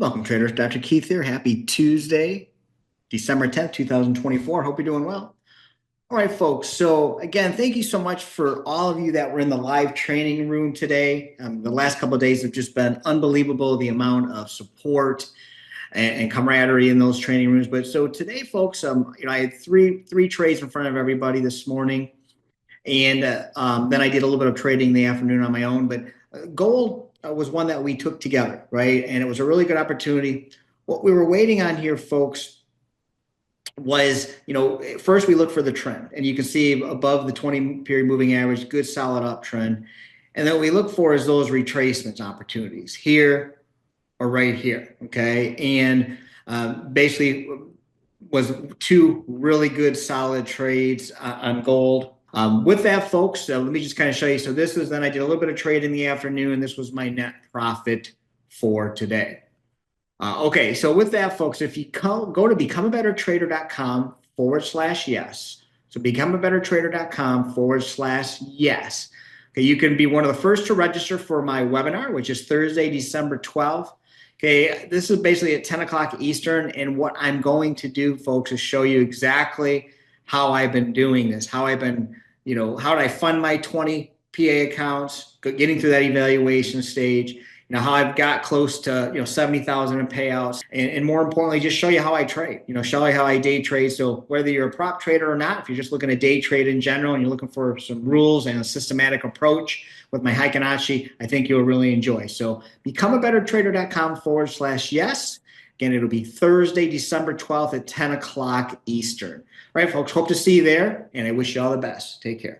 Welcome, traders. Dr. Keith here. Happy Tuesday, December 10th, 2024. Hope you're doing well. All right, folks. So, again, thank you so much for all of you that were in the live training room today. The last couple of days have just been unbelievable, the amount of support and camaraderie in those training rooms. But so today, folks, I had three trades in front of everybody this morning. And then I did a little bit of trading in the afternoon on my own. But gold was one that we took together, right? And it was a really good opportunity. What we were waiting on here, folks, was, first we look for the trend. And you can see above the 20-period moving average, good solid uptrend. And then what we look for is those retracement opportunities here or right here, okay? And basically was two really good solid trades on gold. With that, folks, let me just kind of show you. So this was then I did a little bit of trade in the afternoon. This was my net profit for today. Okay, so with that, folks, if you go to becomeabettertrader.com/yes. So becomeabettertrader.com/yes. Okay, you can be one of the first to register for my webinar, which is Thursday, December 12th. Okay, this is basically at 10 o'clock Eastern. And what I'm going to do, folks, is show you exactly how I've been doing this, how I've been, how did I fund my 20 PA accounts, getting through that evaluation stage, how I've got close to, 70,000 in payouts, and more importantly, just show you how I trade, show you how I day trade. So whether you're a prop trader or not, if you're just looking to day trade in general and you're looking for some rules and a systematic approach with my Heikinachi, I think you'll really enjoy. So becomeabettertrader.com/yes. Again, it'll be Thursday, December 12th at 10 o'clock Eastern. All right, folks, hope to see you there, and I wish you all the best. Take care.